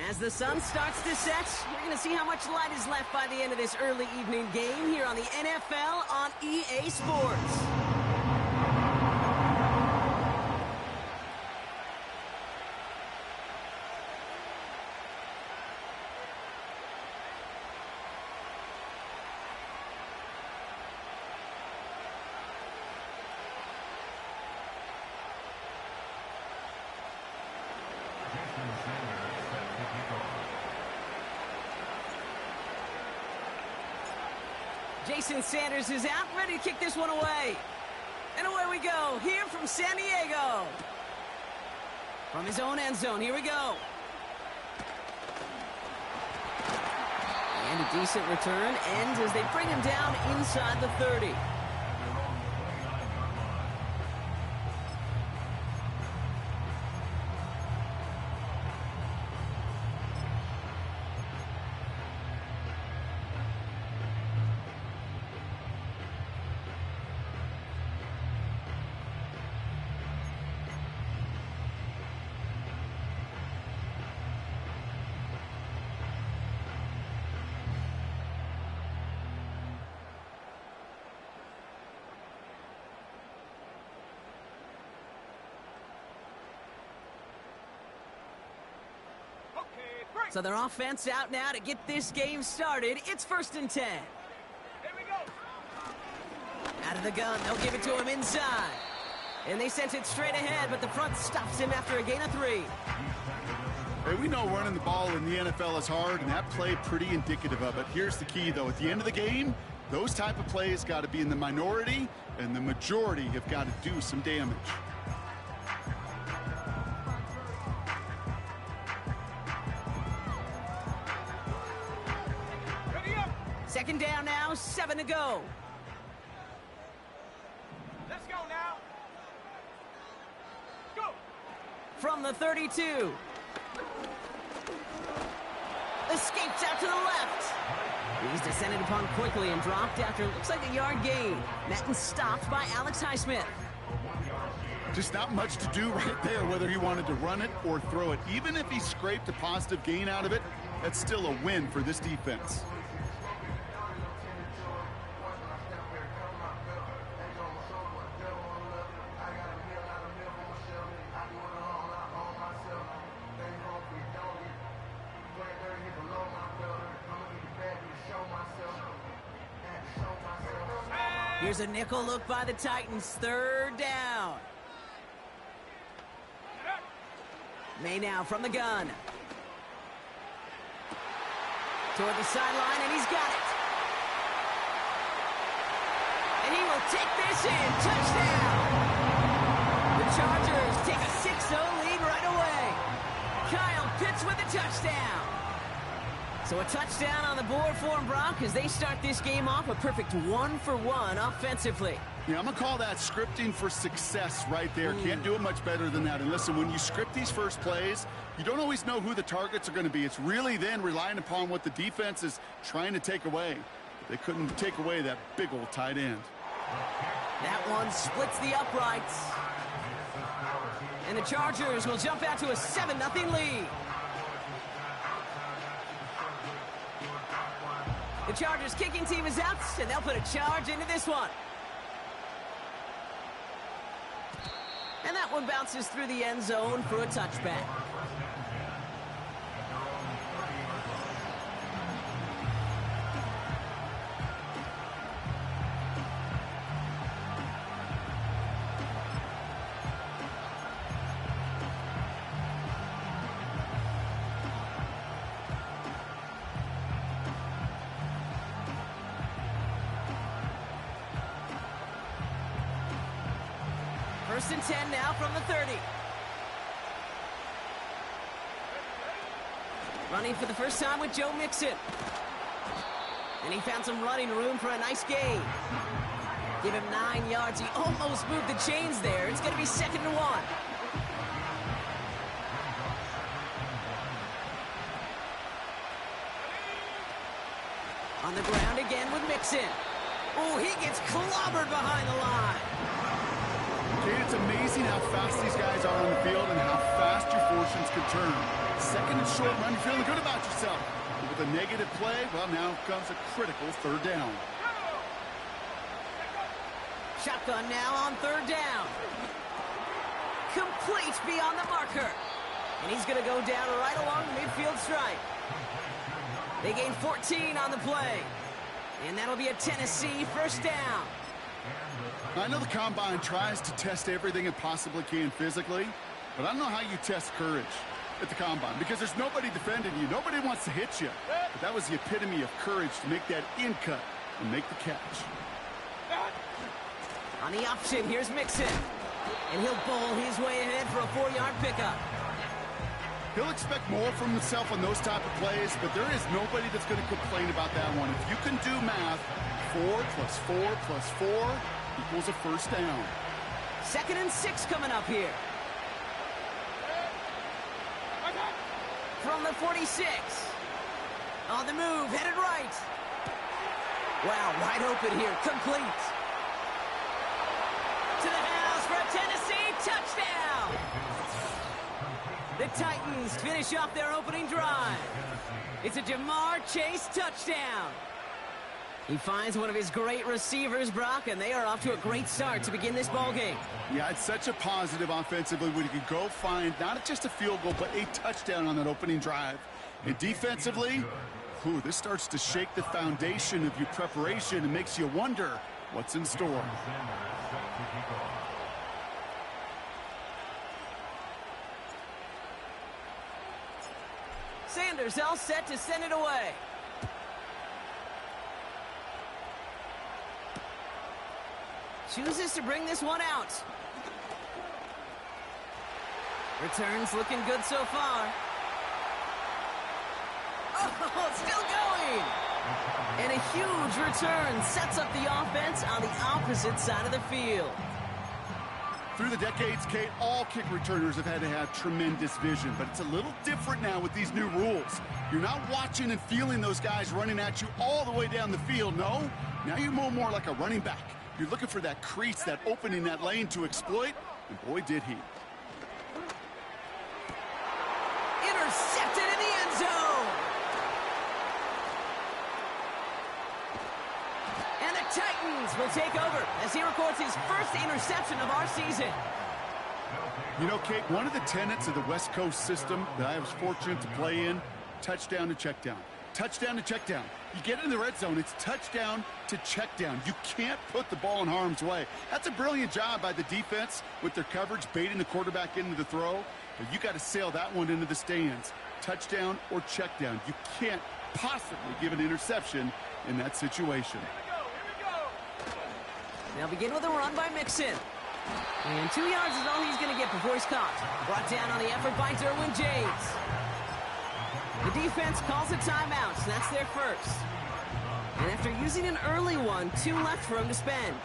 As the sun starts to set, you're going to see how much light is left by the end of this early evening game here on the NFL on EA Sports. Jason Sanders is out, ready to kick this one away. And away we go, here from San Diego. From his own end zone, here we go. And a decent return ends as they bring him down inside the 30. So their offense out now to get this game started. It's 1st and 10. Here we go. Out of the gun, they'll give it to him inside. And they sent it straight ahead, but the front stops him after a gain of 3. Hey, we know running the ball in the NFL is hard, and that play pretty indicative of it. Here's the key, though. At the end of the game, those type of plays got to be in the minority, and the majority have got to do some damage. Second down now, 7 to go. Let's go now. Go. From the 32. Escapes out to the left. He's descended upon quickly and dropped after it looks like a yard gain. Madden stopped by Alex Highsmith. Just not much to do right there, whether he wanted to run it or throw it. Even if he scraped a positive gain out of it, that's still a win for this defense. Here's a nickel look by the Titans. 3rd down. May now from the gun. Toward the sideline, and he's got it. And he will take this in. Touchdown. The Chargers take a 6-0 lead right away. Kyle Pitts with a touchdown. So a touchdown on the board for them, Brock, as they start this game off a perfect 1-for-1 offensively. Yeah, I'm going to call that scripting for success right there. Can't do it much better than that. And listen, when you script these first plays, you don't always know who the targets are going to be. It's really then relying upon what the defense is trying to take away. They couldn't take away that big old tight end. That one splits the uprights. And the Chargers will jump out to a 7-0 lead. The Chargers kicking team is out, and they'll put a charge into this one. And that one bounces through the end zone for a touchback. First and 10 now from the 30. Running for the first time with Joe Mixon. And he found some running room for a nice gain. Give him 9 yards. He almost moved the chains there. It's going to be 2nd and 1. On the ground again with Mixon. Oh, he gets clobbered behind the line. Kate, it's amazing how fast these guys are on the field and how fast your fortunes can turn. Second and short run, you're feeling good about yourself. But with a negative play, well, now comes a critical third down. Shotgun now on third down. Complete beyond the marker. And he's going to go down right along the midfield stripe. They gain 14 on the play. And that'll be a Tennessee first down. I know the Combine tries to test everything it possibly can physically, but I don't know how you test courage at the Combine because there's nobody defending you. Nobody wants to hit you. But that was the epitome of courage to make that in cut and make the catch. On the option, here's Mixon. And he'll bowl his way ahead for a 4-yard pickup. He'll expect more from himself on those type of plays, but there is nobody that's going to complain about that one. If you can do math, 4 plus 4 plus 4 equals a first down. 2nd and 6 coming up here. From the 46. On the move, headed right. Wow, wide open here, complete. To the house for a Tennessee touchdown. The Titans finish off their opening drive. It's a Jamar Chase touchdown. He finds one of his great receivers, Brock, and they are off to a great start to begin this ballgame. Yeah, it's such a positive offensively when you can go find not just a field goal, but a touchdown on that opening drive. And defensively, this starts to shake the foundation of your preparation and makes you wonder what's in store. Sanders all set to send it away. Chooses to bring this one out. Returns looking good so far. Oh, still going. And a huge return sets up the offense on the opposite side of the field. Through the decades, Kate, all kick returners have had to have tremendous vision, but it's a little different now with these new rules. You're not watching and feeling those guys running at you all the way down the field, no. Now you're more like a running back. You're looking for that crease, that opening, that lane to exploit, and boy, did he. Intercepted in the end zone. And the Titans will take over as he records his first interception of our season. You know, Kate, one of the tenets of the West Coast system that I was fortunate to play in, touchdown to check down. Touchdown to check down. You get in the red zone, it's touchdown to check down. You can't put the ball in harm's way. That's a brilliant job by the defense with their coverage, baiting the quarterback into the throw. But you got to sail that one into the stands. Touchdown or check down. You can't possibly give an interception in that situation. They'll begin with a run by Mixon. And 2 yards is all he's going to get before he's caught. Brought down on the effort by Derwin James. The defense calls a timeout, so that's their first. And after using an early one, 2 left for him to spend.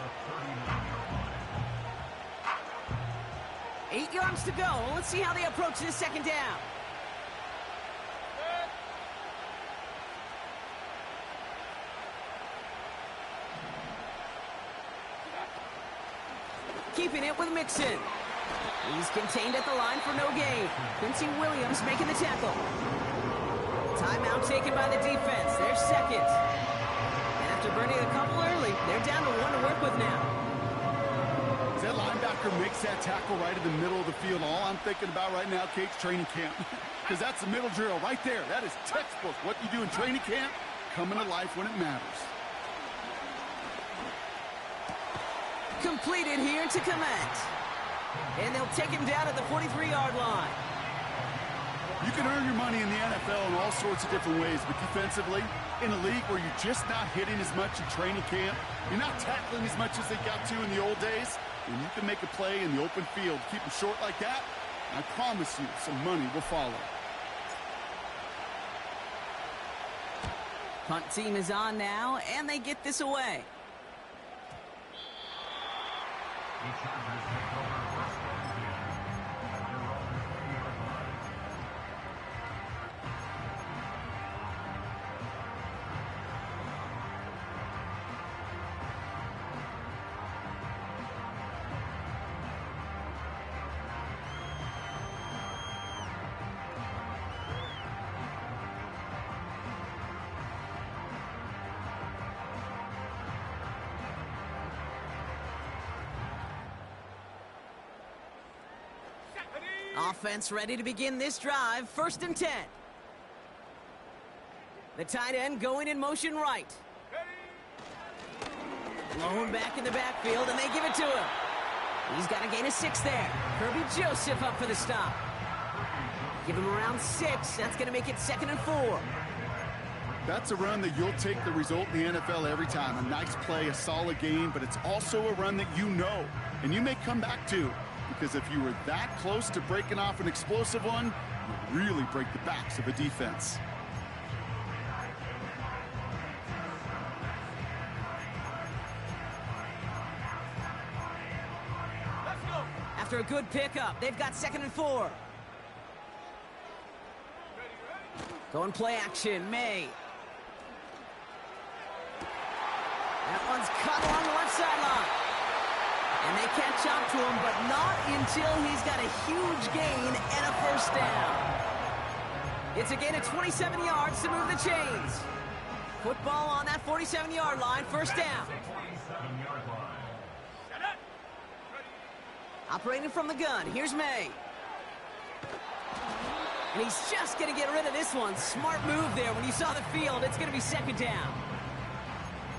8 yards to go. Let's see how they approach this second down. Keeping it with Mixon. He's contained at the line for no gain. Quincy Williams making the tackle. Timeout taken by the defense. They're second. And after burning a couple early, they're down to 1 to work with now. That linebacker makes that tackle right in the middle of the field. All I'm thinking about right now, Kate's training camp. Because that's the middle drill right there. That is textbook. What you do in training camp, coming to life when it matters. Completed here to Komet. And they'll take him down at the 43-yard line. You can earn your money in the NFL in all sorts of different ways, but defensively, in a league where you're just not hitting as much in training camp, you're not tackling as much as they got to in the old days, and you can make a play in the open field, keep them short like that, I promise you some money will follow. Punt team is on now, and they get this away. Offense ready to begin this drive. 1st and 10. The tight end going in motion right. Blown back in the backfield, and they give it to him. He's got a gain of 6 there. Kirby Joseph up for the stop. Give him around 6. That's going to make it 2nd and 4. That's a run that you'll take the result in the NFL every time. A nice play, a solid game, but it's also a run that you know, and you may come back to, because if you were that close to breaking off an explosive one, you really break the backs of a defense. After a good pickup, they've got 2nd and 4. Going play action, May. That one's cut along the left sideline. And they catch up to him, but not until he's got a huge gain and a 1st down. It's a gain of 27 yards to move the chains. Football on that 47-yard line, 1st down. Operating from the gun, here's May. And he's just going to get rid of this one. Smart move there. When you saw the field, it's going to be 2nd down.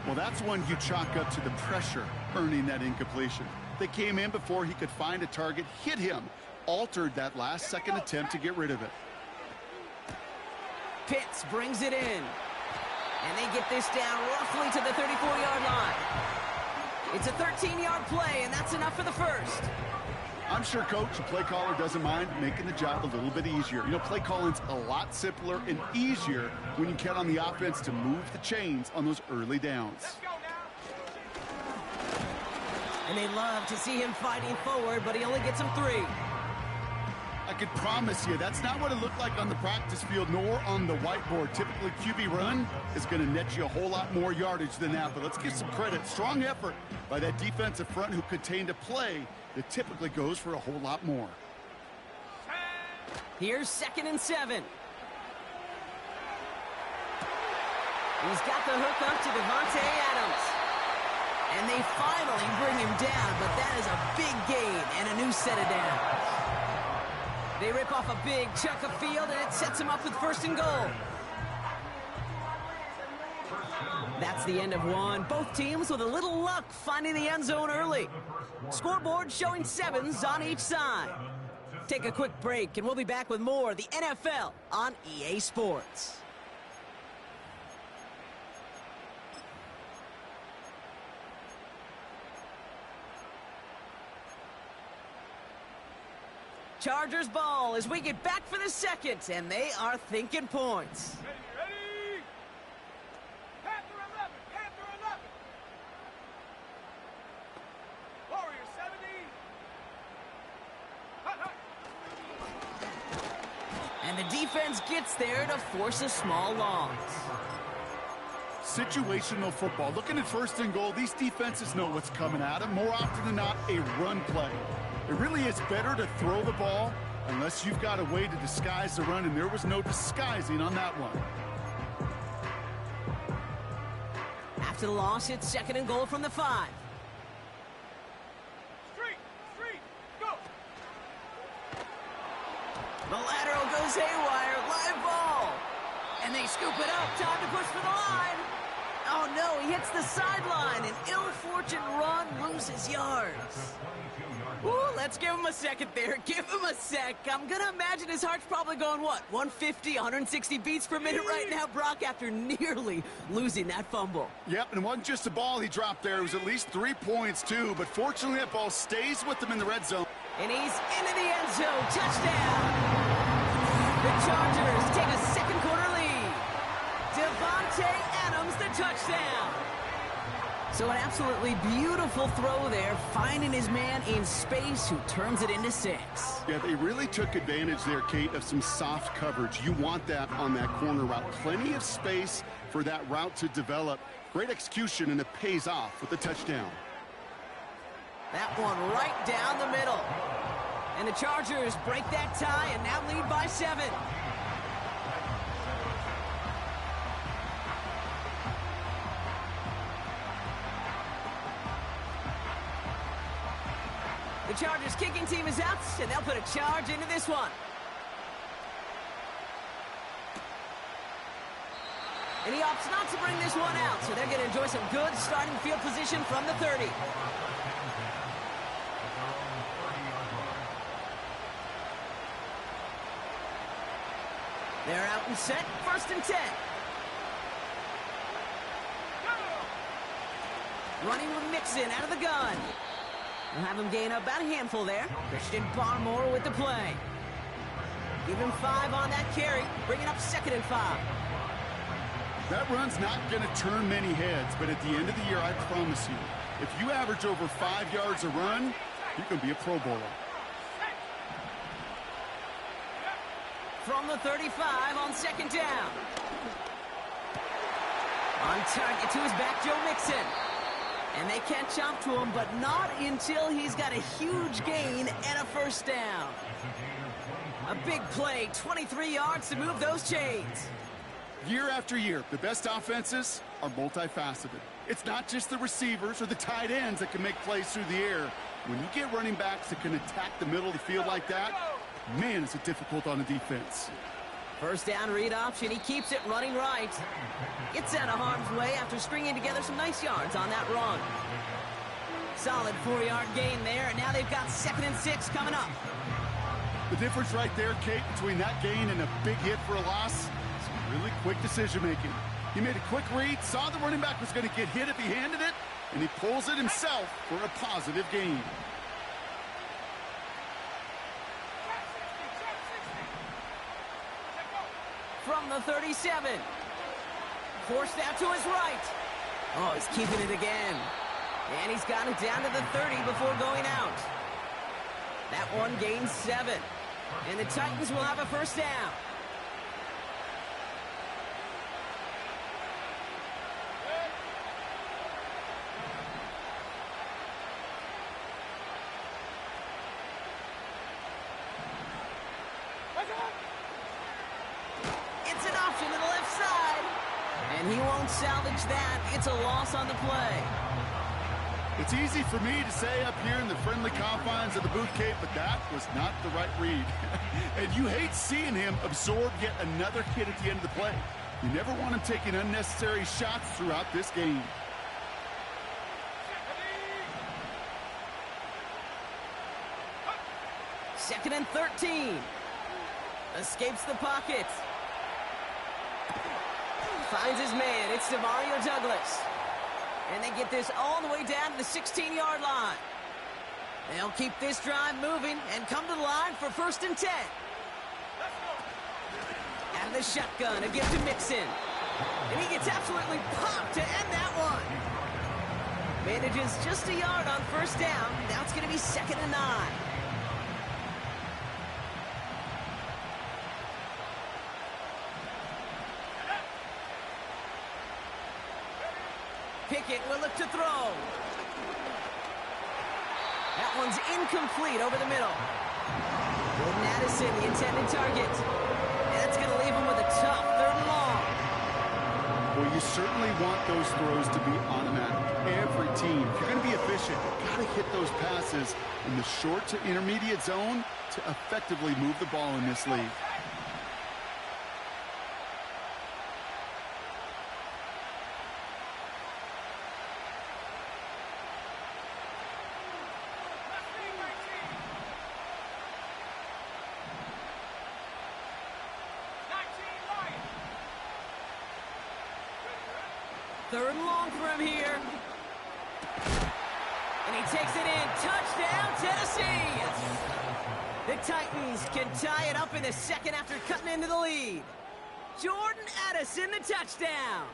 Well, that's one you chalk up to the pressure earning that incompletion. They came in before he could find a target, hit him, altered that last second attempt to get rid of it. Pitts brings it in. And they get this down roughly to the 34-yard line. It's a 13-yard play, and that's enough for the 1st. I'm sure coach, the play caller, doesn't mind making the job a little bit easier. You know, play calling's a lot simpler and easier when you count on the offense to move the chains on those early downs. And they love to see him fighting forward, but he only gets him 3. I could promise you that's not what it looked like on the practice field nor on the whiteboard. Typically, QB run is going to net you a whole lot more yardage than that, but let's give some credit. Strong effort by that defensive front who contained a play that typically goes for a whole lot more. Here's 2nd and 7. He's got the hook up to Devontae Adams. And they finally bring him down, but that is a big gain and a new set of downs. They rip off a big chunk of field, and it sets him up with 1st and goal. That's the end of one. Both teams with a little luck finding the end zone early. Scoreboard showing 7s on each side. Take a quick break, and we'll be back with more of the NFL on EA Sports. Chargers ball as we get back for the 2nd, and they are thinking points. Ready? Panther 11, Panther 11. Warrior 70. And the defense gets there to force a small loss. Situational football. Looking at 1st and goal, these defenses know what's coming at them. More often than not, a run play. It really is better to throw the ball unless you've got a way to disguise the run, and there was no disguising on that one. After the loss, it's 2nd and goal from the 5. Street, go. The lateral goes haywire, live ball. And they scoop it up, time to push for the line. Oh no, he hits the sideline. An ill-fortunate run loses yards. Ooh, let's give him a second there. Give him a sec. I'm going to imagine his heart's probably going, what, 150, 160 beats per minute right now, Brock, after nearly losing that fumble. Yep, and it wasn't just a ball he dropped there. It was at least 3 points, too. But fortunately, that ball stays with him in the red zone. And he's into the end zone. Touchdown. The Chargers take a 2nd quarter lead. Devontae Adams, the touchdown. So an absolutely beautiful throw there, finding his man in space who turns it into 6. Yeah, they really took advantage there, Kate, of some soft coverage. You want that on that corner route. Plenty of space for that route to develop. Great execution, and it pays off with the touchdown. That one right down the middle. And the Chargers break that tie and now lead by 7. The The Chargers kicking team is out, and they'll put a charge into this one. And he opts not to bring this one out, so they're going to enjoy some good starting field position from the 30. They're out and set, 1st and 10. Running with Mixon out of the gun. We'll have him gain about a handful there. Christian Barmore with the play. Give him 5 on that carry, bringing up 2nd and 5. That run's not going to turn many heads, but at the end of the year, I promise you, if you average over 5 yards a run, you can be a Pro Bowler. From the 35 on 2nd down. On target to his back, Joe Mixon. And they can't chomp to him, but not until he's got a huge gain and a 1st down. A big play, 23 yards to move those chains. Year after year, the best offenses are multifaceted. It's not just the receivers or the tight ends that can make plays through the air. When you get running backs that can attack the middle of the field like that, man, is it difficult on a defense. 1st down read option. He keeps it running right. Gets out of harm's way after stringing together some nice yards on that run. Solid 4-yard gain there, and now they've got 2nd and 6 coming up. The difference right there, Kate, between that gain and a big hit for a loss, is really quick decision-making. He made a quick read, saw the running back was going to get hit if he handed it, and he pulls it himself for a positive gain. From the 37. Forced out to his right. Oh, he's keeping it again. And he's got it down to the 30 before going out. That one gains 7. And the Titans will have a 1st down. It's an option to the left side. And he won't salvage that. It's a loss on the play. It's easy for me to say up here in the friendly confines of the booth, Kate, but that was not the right read. And you hate seeing him absorb yet another hit at the end of the play. You never want him taking unnecessary shots throughout this game. Second and 13. Escapes the pocket. Finds his man. It's Demario Douglas. And they get this all the way down to the 16-yard line. They'll keep this drive moving and come to the line for 1st and 10. Out of the shotgun, a gift to Mixon. And he gets absolutely popped to end that one. Manages just a yard on 1st down. Now it's going to be 2nd and 9. Pickett will look to throw. That one's incomplete over the middle. Jordan Addison, the intended target. And that's going to leave him with a tough 3rd and long. Well, you certainly want those throws to be automatic. Every team, if you're going to be efficient, you've got to hit those passes in the short to intermediate zone to effectively move the ball in this league. Third and long for him here. And he takes it in. Touchdown, Tennessee! The Titans can tie it up in the 2nd after cutting into the lead. Jordan Addison, the touchdown.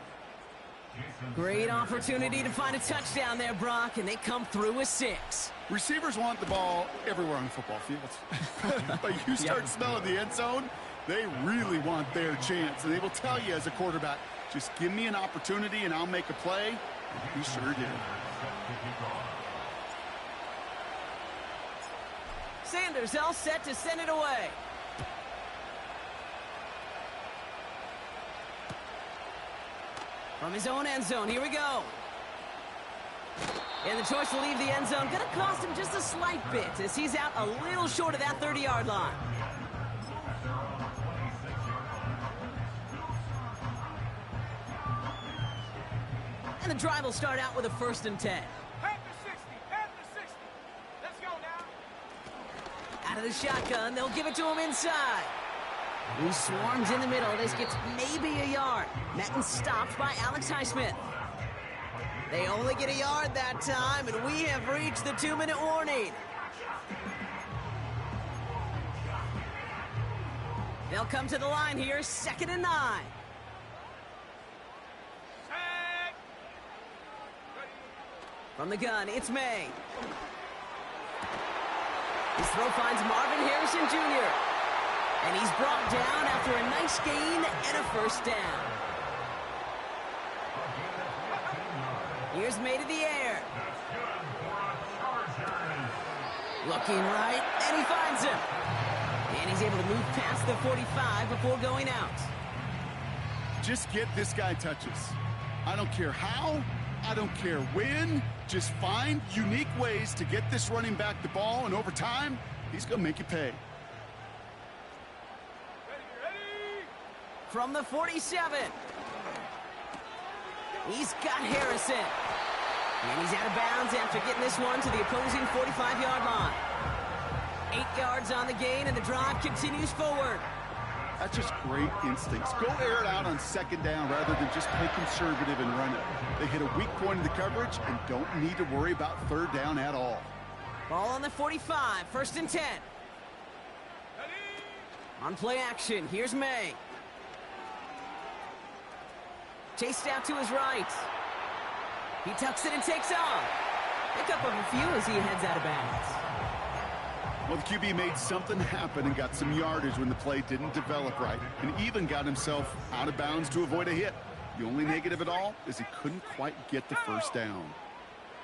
Great opportunity to find a touchdown there, Brock, and they come through with 6. Receivers want the ball everywhere on the football field. But you start smelling the end zone, they really want their chance. And they will tell you as a quarterback, just give me an opportunity and I'll make a play. He sure did. Sanders all set to send it away. From his own end zone, here we go. And the choice to leave the end zone going to cost him just a slight bit as he's out a little short of that 30-yard line. And the drive will start out with a 1st and 10. At the 60, at the 60. Let's go now. Out of the shotgun, they'll give it to him inside. He swarms in the middle. This gets maybe a yard. Madden stopped by Alex Highsmith. They only get a yard that time, and we have reached the 2-minute warning. They'll come to the line here, 2nd and 9. Set. From the gun, it's May. His throw finds Marvin Harrison Jr. And he's brought down after a nice gain and a 1st down. Here's May to the air. Looking right, and he finds him. And he's able to move past the 45 before going out. Just get this guy touches. I don't care how, I don't care when. Just find unique ways to get this running back the ball, and over time, he's going to make you pay. Ready. From the 47. He's got Harrison. And he's out of bounds after getting this one to the opposing 45-yard line. 8 yards on the gain, and the drive continues forward. That's just great instincts. Go air it out on 2nd down rather than just play conservative and run it. They hit a weak point in the coverage and don't need to worry about 3rd down at all. Ball on the 45, 1st and 10. Ready. On play action, here's May. Chased out to his right. He tucks it and takes off. Pick up of a few as he heads out of bounds. Well, the QB made something happen and got some yardage when the play didn't develop right, and even got himself out of bounds to avoid a hit. The only negative at all is he couldn't quite get the 1st down.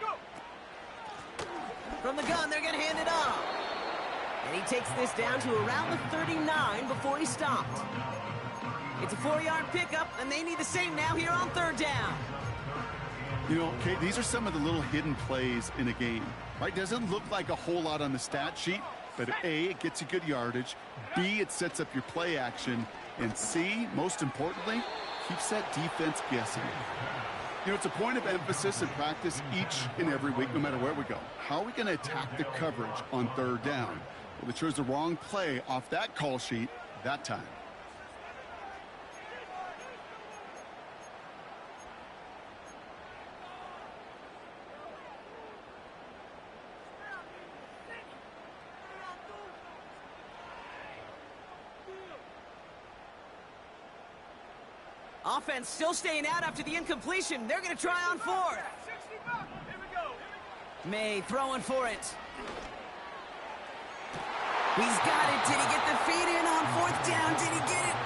Go. From the gun, they're going to hand it off. And he takes this down to around the 39 before he stopped. It's a 4-yard pickup, and they need the same now here on 3rd down. You know, Kate, these are some of the little hidden plays in a game, right? Doesn't look like a whole lot on the stat sheet, but A, it gets you good yardage, B, it sets up your play action, and C, most importantly, keeps that defense guessing. You know, it's a point of emphasis in practice each and every week, no matter where we go. How are we going to attack the coverage on 3rd down? Well, they chose the wrong play off that call sheet that time. Offense still staying out after the incompletion. They're going to try on 4th. 65. Here we go. May throwing for it. He's got it. Did he get the feed in on 4th down? Did he get it?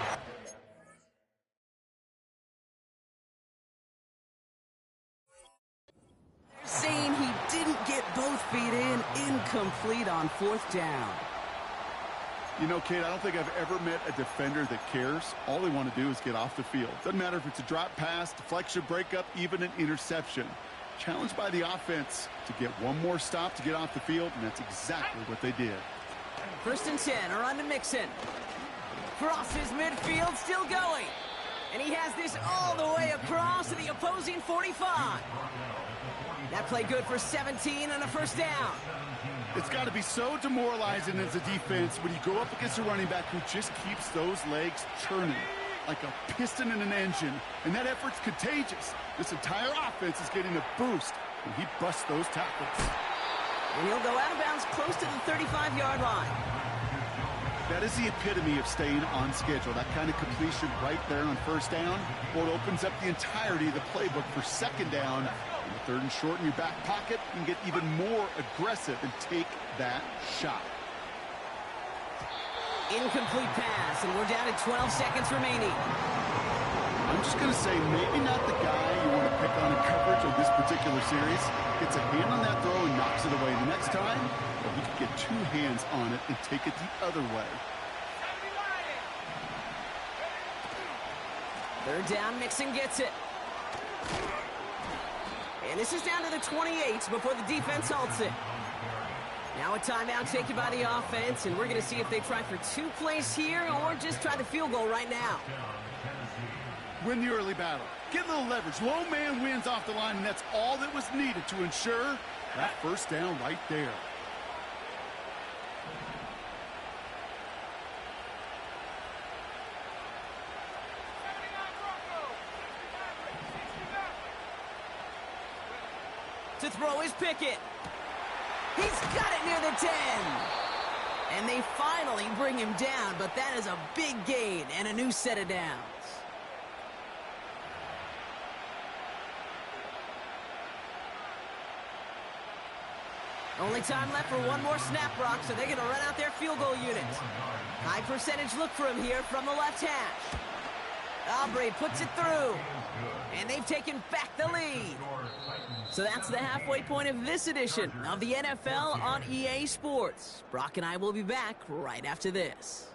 They're saying he didn't get both feet in. Incomplete on 4th down. You know, Kate, I don't think I've ever met a defender that cares. All they want to do is get off the field. Doesn't matter if it's a drop pass, deflection, breakup, even an interception. Challenged by the offense to get one more stop to get off the field, and that's exactly what they did. 1st and 10, around to Mixon. Crosses midfield, still going. And he has this all the way across to the opposing 45. That play good for 17 and a 1st down. It's got to be so demoralizing as a defense when you go up against a running back who just keeps those legs churning like a piston in an engine, and that effort's contagious. This entire offense is getting a boost when he busts those tackles. And he'll go out of bounds close to the 35-yard line. That is the epitome of staying on schedule. That kind of completion right there on 1st down, or it opens up the entirety of the playbook for 2nd down. 3rd and short in your back pocket, you can get even more aggressive and take that shot. Incomplete pass, and we're down to 12 seconds remaining. I'm just going to say, maybe not the guy you want to pick on in coverage of this particular series. Gets a hand on that throw and knocks it away. The next time, well, he could get 2 hands on it and take it the other way. 3rd down, Mixon gets it. And this is down to the 28 before the defense halts it. Now a timeout taken by the offense, and we're going to see if they try for 2 plays here or just try the field goal right now. Win the early battle. Get a little leverage. Low man wins off the line, and that's all that was needed to ensure that first down right there. To throw is Pickett. He's got it near the 10. And they finally bring him down, but that is a big gain and a new set of downs. Only time left for one more snap, Brock, so they're going to run out their field goal unit. High percentage look for him here from the left hash. Aubrey puts it through. And they've taken back the lead. So that's the halfway point of this edition of the NFL on EA Sports. Brock and I will be back right after this.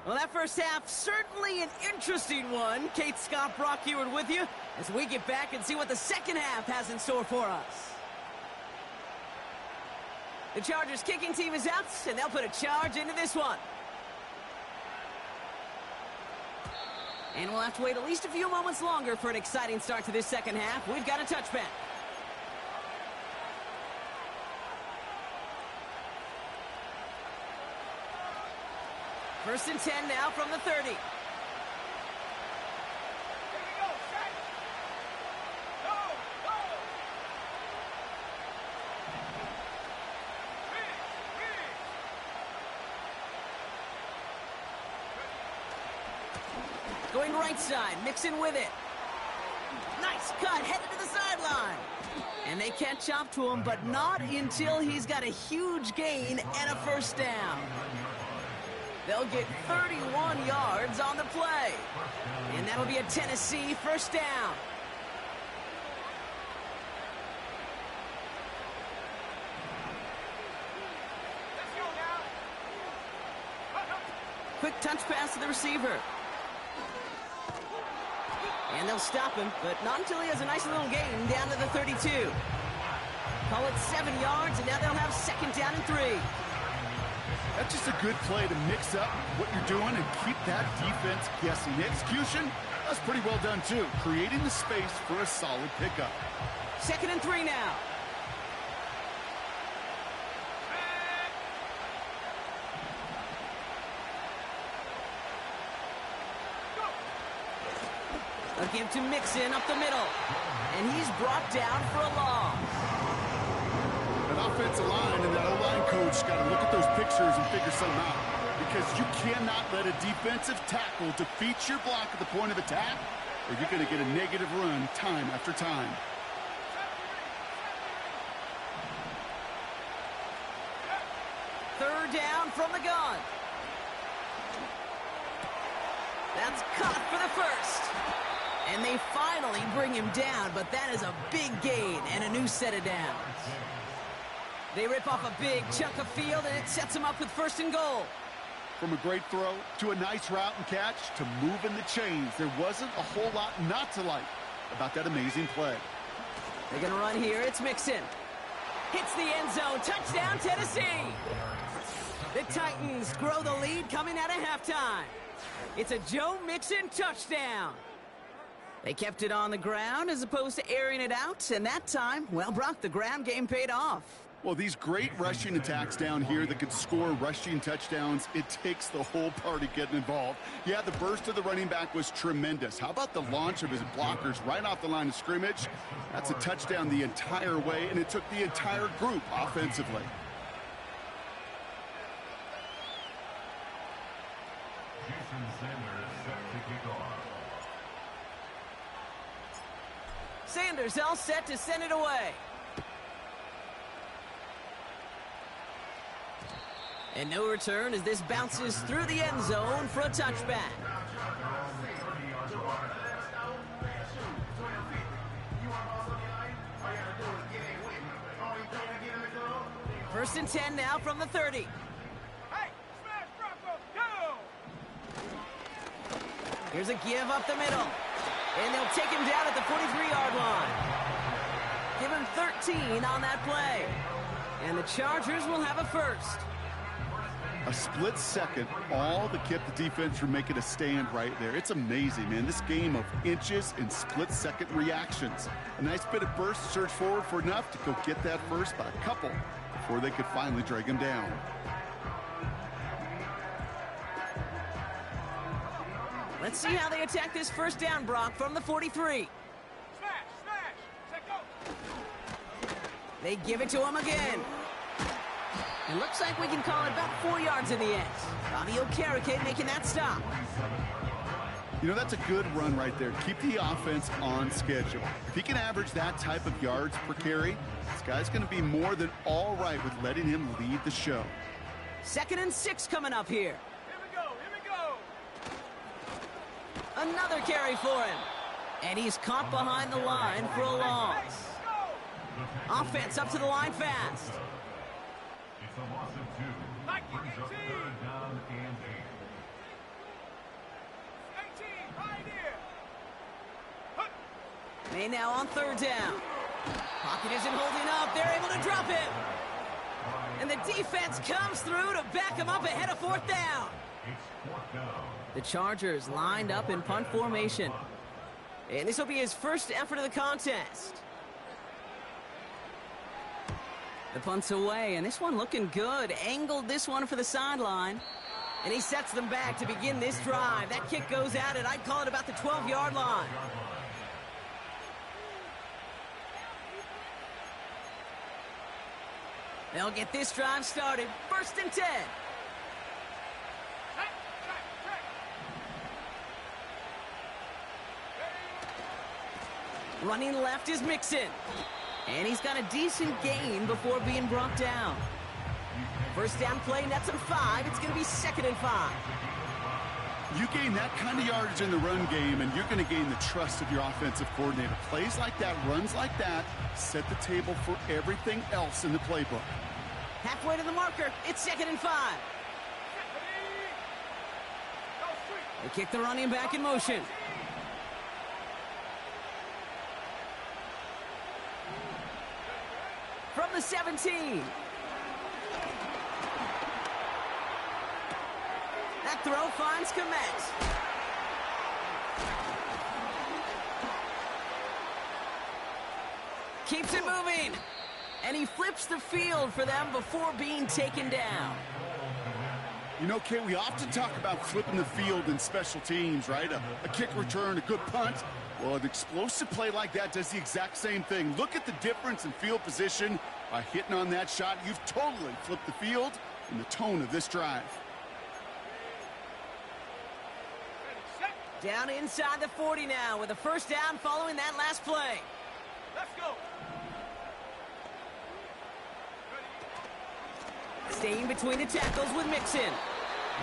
Well, that first half, certainly an interesting one. Kate Scott, Brock Ewart with you as we get back and see what the second half has in store for us. The Chargers kicking team is out, and they'll put a charge into this one. And we'll have to wait at least a few moments longer for an exciting start to this second half. We've got a touchback. First and 10 now from the 30. Here we go, set. Go, go. Going right side, Mixon with it. Nice cut, headed to the sideline. And they catch up to him, but not until he's got a huge gain and a first down. They'll get 31 yards on the play. And that'll be a Tennessee first down. Let's go now. Quick touch pass to the receiver. And they'll stop him, but not until he has a nice little gain down to the 32. Call it 7 yards, and now they'll have second down and 3. That's just a good play to mix up what you're doing and keep that defense guessing. The execution, that's pretty well done too. Creating the space for a solid pickup. Second and 3 now. A give to Mixon up the middle. And he's brought down for a loss. That offensive line and that O-line coach got to look at those pictures and figure something out. Because you cannot let a defensive tackle defeat your block at the point of attack, or you're going to get a negative run time after time. Third down from the gun. That's caught for the first. And they finally bring him down, but that is a big gain and a new set of downs. They rip off a big chunk of field, and it sets them up with first and goal. From a great throw to a nice route and catch to moving the chains, there wasn't a whole lot not to like about that amazing play. They're going to run here. It's Mixon. Hits the end zone. Touchdown, Tennessee. The Titans grow the lead coming out of halftime. It's a Joe Mixon touchdown. They kept it on the ground as opposed to airing it out, and that time, well, Brock, the ground game paid off. Well, these great rushing attacks down here that could score rushing touchdowns, it takes the whole party getting involved. Yeah, the burst of the running back was tremendous. How about the launch of his blockers right off the line of scrimmage? That's a touchdown the entire way, and it took the entire group offensively. Sanders all set to send it away. And no return as this bounces through the end zone for a touchback. First and 10 now from the 30. Hey, smash Bronco, go! Here's a give up the middle. And they'll take him down at the 43-yard line. Give him 13 on that play. And the Chargers will have a first. A split second, all that kept the defense from making a stand right there. It's amazing, man. This game of inches and split-second reactions. A nice bit of burst, surge forward for enough to go get that first by a couple before they could finally drag him down. Let's see how they attack this first down, Brock, from the 43. Smash! Check go! They give it to him again. It looks like we can call it about 4 yards in the end. Bobby Okereke making that stop. You know, that's a good run right there. Keep the offense on schedule. If he can average that type of yards per carry, this guy's going to be more than all right with letting him lead the show. 2nd and 6 coming up here. Here we go! Another carry for him. And he's caught behind the line for a loss. Offense up to the line fast. It's a loss of 2. Brings up 3rd down and 18, right here. May now on 3rd down. Pocket isn't holding up. They're able to drop it. And the defense comes through to back him up ahead of 4th down. It's 4th down. The Chargers lined up in punt formation. And this will be his first effort of the contest. The punt's away, and this one looking good. Angled this one for the sideline. And he sets them back to begin this drive. That kick goes out at, I'd call it about the 12-yard line. They'll get this drive started. 1st and 10. Running left is Mixon. And he's got a decent gain before being brought down. First down play, nets him 5. It's going to be 2nd and 5. You gain that kind of yardage in the run game, and you're going to gain the trust of your offensive coordinator. Plays like that, runs like that, set the table for everything else in the playbook. Halfway to the marker, it's 2nd and 5. They kick the running back in motion. From the 17. That throw finds Komet. Keeps it moving. And he flips the field for them before being taken down. You know, Kate, we often talk about flipping the field in special teams, right? A kick return, a good punt. Well, an explosive play like that does the exact same thing. Look at the difference in field position. By hitting on that shot, you've totally flipped the field and the tone of this drive. Down inside the 40 now with a first down following that last play. Let's go. Staying between the tackles with Mixon.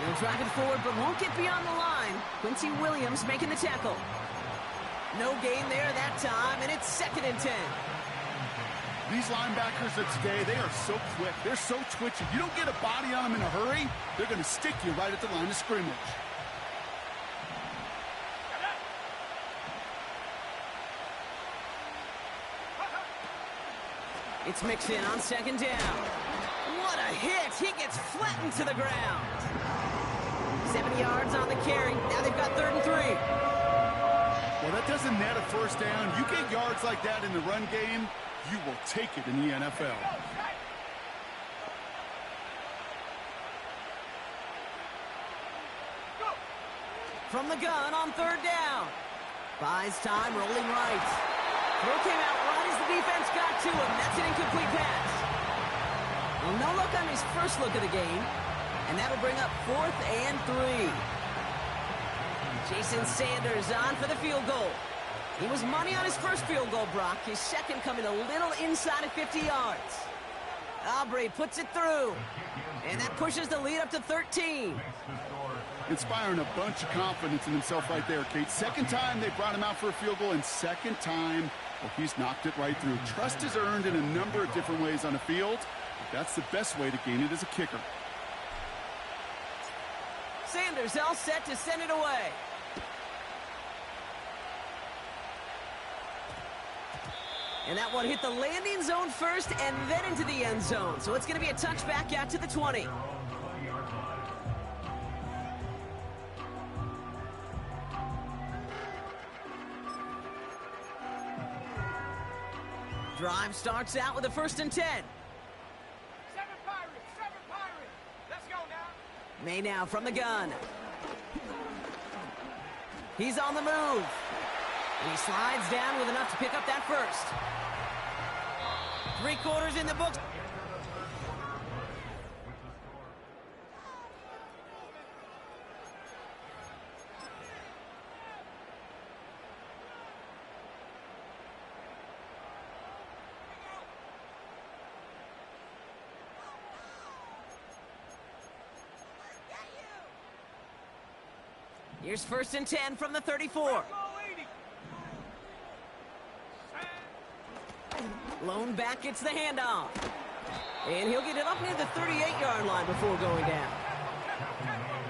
He'll drive it forward but won't get beyond the line. Quincy Williams making the tackle. No gain there that time, and it's 2nd and 10. These linebackers of today, they are so quick. They're so twitchy. You don't get a body on them in a hurry, they're going to stick you right at the line of scrimmage. It's Mixon on 2nd down. What a hit! He gets flattened to the ground. 70 yards on the carry. Now they've got 3rd and 3. Well, that doesn't net a first down. You get yards like that in the run game, you will take it in the NFL. From the gun on 3rd down. Buys time, rolling right. Throw came out right as the defense got to him. That's an incomplete pass. Well, no look on his first look of the game. And that'll bring up 4th and 3. Jason Sanders on for the field goal. He was money on his first field goal, Brock. His second coming a little inside of 50 yards. Aubrey puts it through. And that pushes the lead up to 13. Inspiring a bunch of confidence in himself right there, Kate. Second time they brought him out for a field goal, and second time, well, he's knocked it right through. Trust is earned in a number of different ways on the field. But that's the best way to gain it as a kicker. Sanders all set to send it away. And that one hit the landing zone first and then into the end zone. So it's going to be a touchback out to the 20. Drive starts out with a 1st and 10. 7 Pirates. Let's go now. May now from the gun. He's on the move. And he slides down with enough to pick up that first. 3 quarters in the books. Here's 1st and 10 from the 34. Lone back gets the handoff. And he'll get it up near the 38-yard line before going down.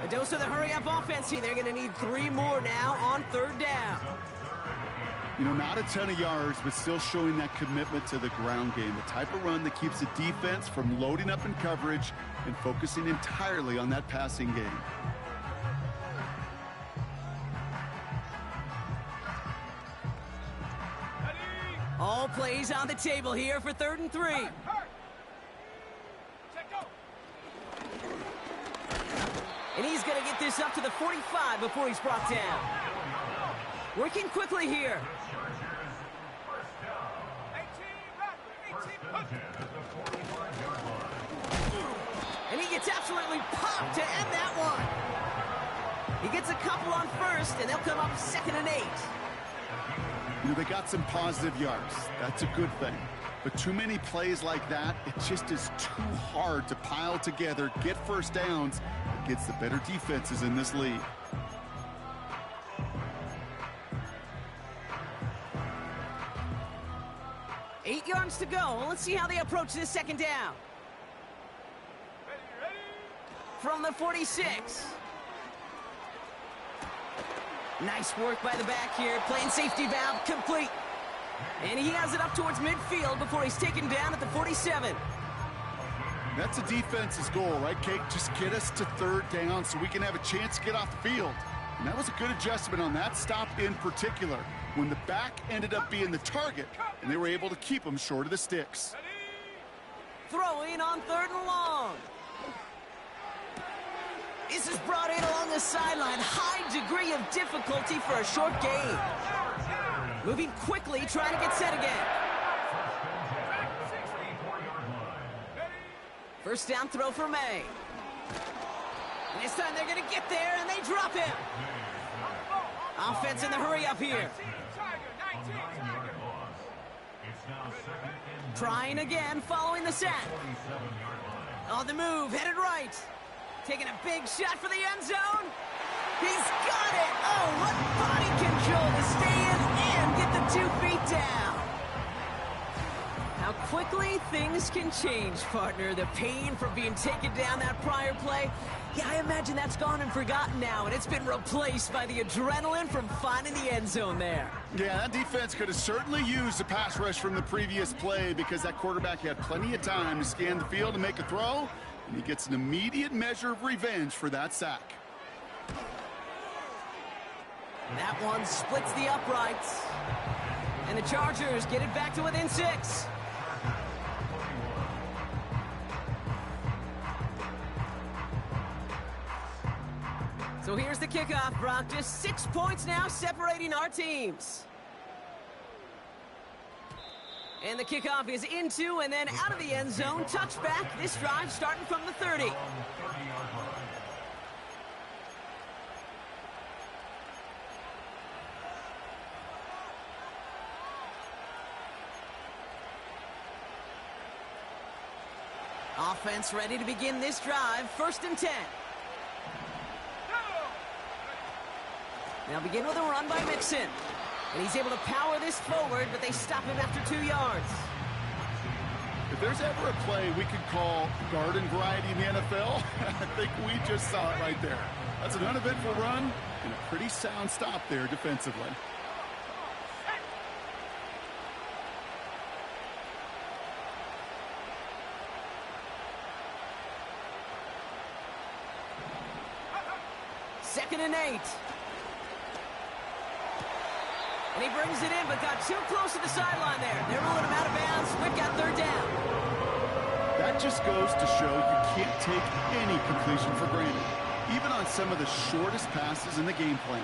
A dose of the hurry-up offense here. They're going to need 3 more now on 3rd down. You know, not a ton of yards, but still showing that commitment to the ground game. The type of run that keeps the defense from loading up in coverage and focusing entirely on that passing game. All plays on the table here for 3rd and 3. And he's going to get this up to the 45 before he's brought down. Working quickly here. And he gets absolutely popped to end that one. He gets a couple on 1st, and they'll come up 2nd and 8. You know, they got some positive yards. That's a good thing. But too many plays like that, it just is too hard to pile together, get 1st downs against the better defenses in this league. Eight yards to go. Let's see how they approach this 2nd down. From the 46. Nice work by the back here. Playing safety valve complete. And he has it up towards midfield before he's taken down at the 47. That's a defense's goal, right, Kate? Just get us to 3rd down so we can have a chance to get off the field. And that was a good adjustment on that stop in particular, when the back ended up being the target, and they were able to keep him short of the sticks. Throwing on 3rd and long. This is brought in along the sideline. High degree of difficulty for a short gain. Moving quickly, trying to get set again. 1st down throw for May. And this time they're going to get there, and they drop him. Offense in the hurry up here. Trying again, following the sack. On the move, headed right. Taking a big shot for the end zone. He's got it. Oh, what body control to stay in and get the 2 feet down. How quickly things can change, partner. The pain from being taken down that prior play, yeah, I imagine that's gone and forgotten now, and it's been replaced by the adrenaline from finding the end zone there. Yeah, that defense could have certainly used a pass rush from the previous play because that quarterback had plenty of time to scan the field and make a throw, and he gets an immediate measure of revenge for that sack. That one splits the uprights. And the Chargers get it back to within 6. So here's the kickoff, Brock. Just 6 points now separating our teams. And the kickoff is into and then out of the end zone. Touchback. This drive starting from the 30. Offense ready to begin this drive. 1st and 10. Now begin with a run by Mixon. And he's able to power this forward, but they stop him after 2 yards. If there's ever a play we could call garden variety in the NFL, I think we just saw it right there. That's an uneventful run and a pretty sound stop there defensively. 2nd and 8. And he brings it in, but got too close to the sideline there. They're ruling him out of bounds. We've got 3rd down. That just goes to show you can't take any completion for granted, even on some of the shortest passes in the game plan.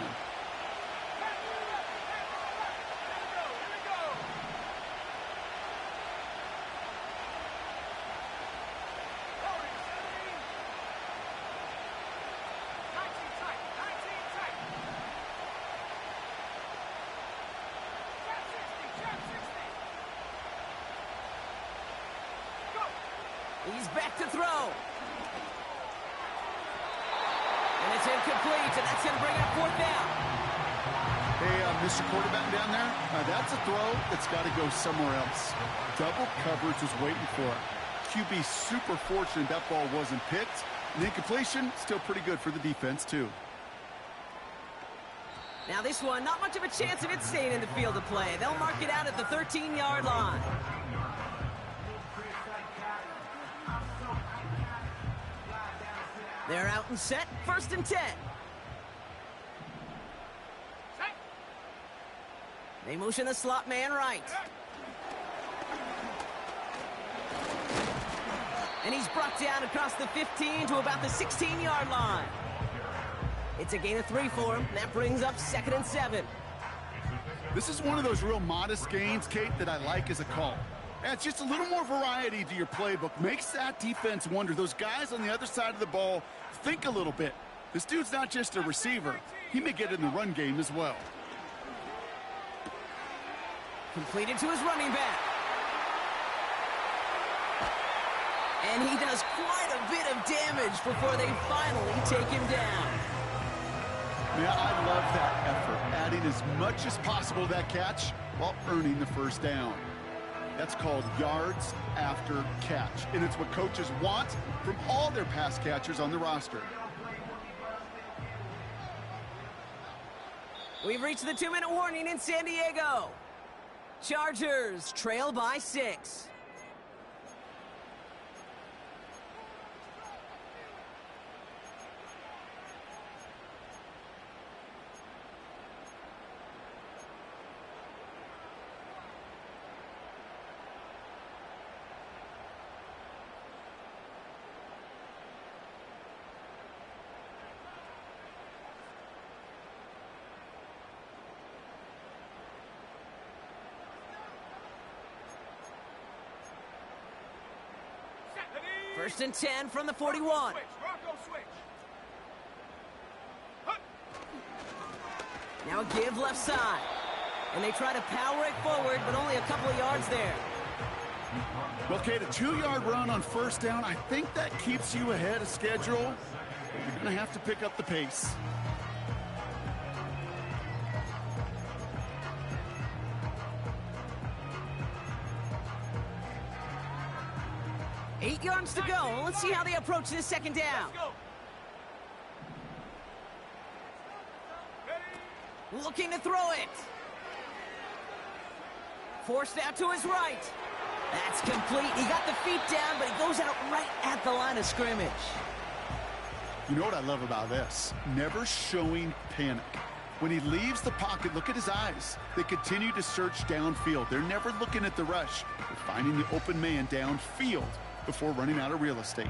He's back to throw. And it's incomplete, and that's going to bring up 4th down. Hey, Mr. Quarterback down there, that's a throw that's got to go somewhere else. Double coverage was waiting for it. QB super fortunate that ball wasn't picked. And incompletion, still pretty good for the defense, too. Now this one, not much of a chance of it staying in the field of play. They'll mark it out at the 13-yard line. They're out and set, 1st and 10. They motion the slot man right. And he's brought down across the 15 to about the 16-yard line. It's a gain of 3 for him. That brings up 2nd and 7. This is one of those real modest gains, Kate, that I like as a call. It's just a little more variety to your playbook. Makes that defense wonder. Those guys on the other side of the ball think a little bit. This dude's not just a receiver. He may get in the run game as well. Completed to his running back. And he does quite a bit of damage before they finally take him down. Yeah, I love that effort. Adding as much as possible to that catch while earning the 1st down. That's called yards after catch. And it's what coaches want from all their pass catchers on the roster. We've reached the 2-minute warning in San Diego. Chargers trail by 6. First and 10 from the 41. Now a give left side. And they try to power it forward, but only a couple of yards there. Okay, the 2-yard run on 1st down, I think that keeps you ahead of schedule. You're going to have to pick up the pace. Eight yards to go. Let's see how they approach this 2nd down. Looking to throw it. Forced out to his right. That's complete. He got the feet down, but he goes out right at the line of scrimmage. You know what I love about this? Never showing panic. When he leaves the pocket, look at his eyes. They continue to search downfield. They're never looking at the rush. They're finding the open man downfield before running out of real estate.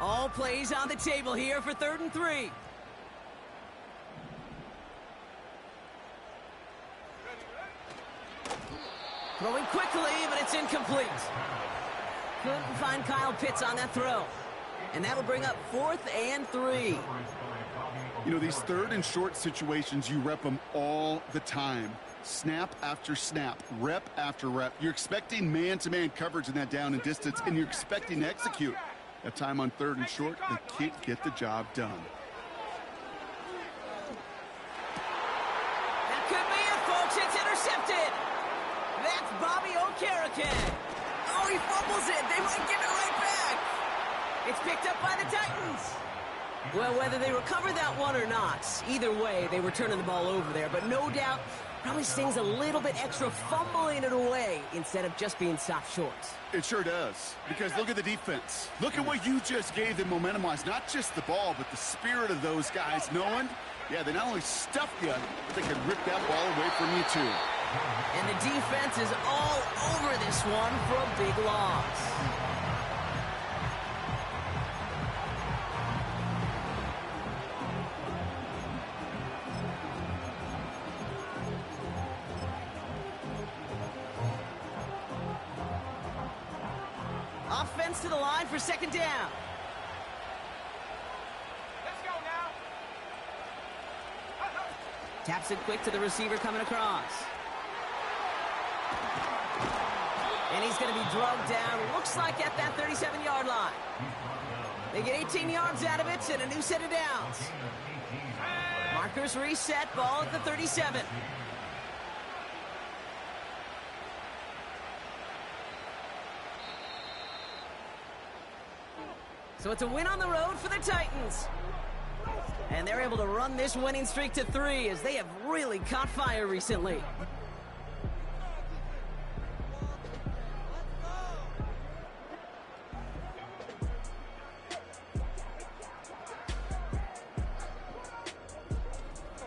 All plays on the table here for 3rd and 3. Throwing quickly, but it's incomplete. Couldn't find Kyle Pitts on that throw. And that'll bring up 4th and 3. You know, these 3rd and short situations, you rep them all the time. Snap after snap, rep after rep. You're expecting man-to-man coverage in that down and distance, and you're expecting to execute. That time on 3rd and short, they can't get the job done. That could be it, folks. It's intercepted. That's Bobby Okereke. Oh, he fumbles it. They might give it right back. It's picked up by the Titans. Well, whether they recover that one or not, either way, they were turning the ball over there. But no doubt, Probably stings a little bit extra fumbling it away instead of just being soft shorts. It sure does, because look at the defense. Look at what you just gave them momentum-wise. Not just the ball, but the spirit of those guys knowing, yeah, they not only stuffed you, but they could rip that ball away from you too. And the defense is all over this one for a big loss. Offense to the line for second down. Let's go now. Taps it quick to the receiver coming across. And he's going to be drugged down, looks like at that 37-yard line. They get 18 yards out of it and a new set of downs. Markers reset, ball at the 37. So it's a win on the road for the Titans. And they're able to run this winning streak to 3 as they have really caught fire recently.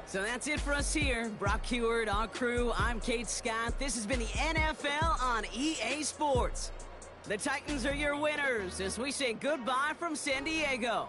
So that's it for us here. Brock Heward, our crew, I'm Kate Scott. This has been the NFL on EA Sports. The Titans are your winners as we say goodbye from San Diego.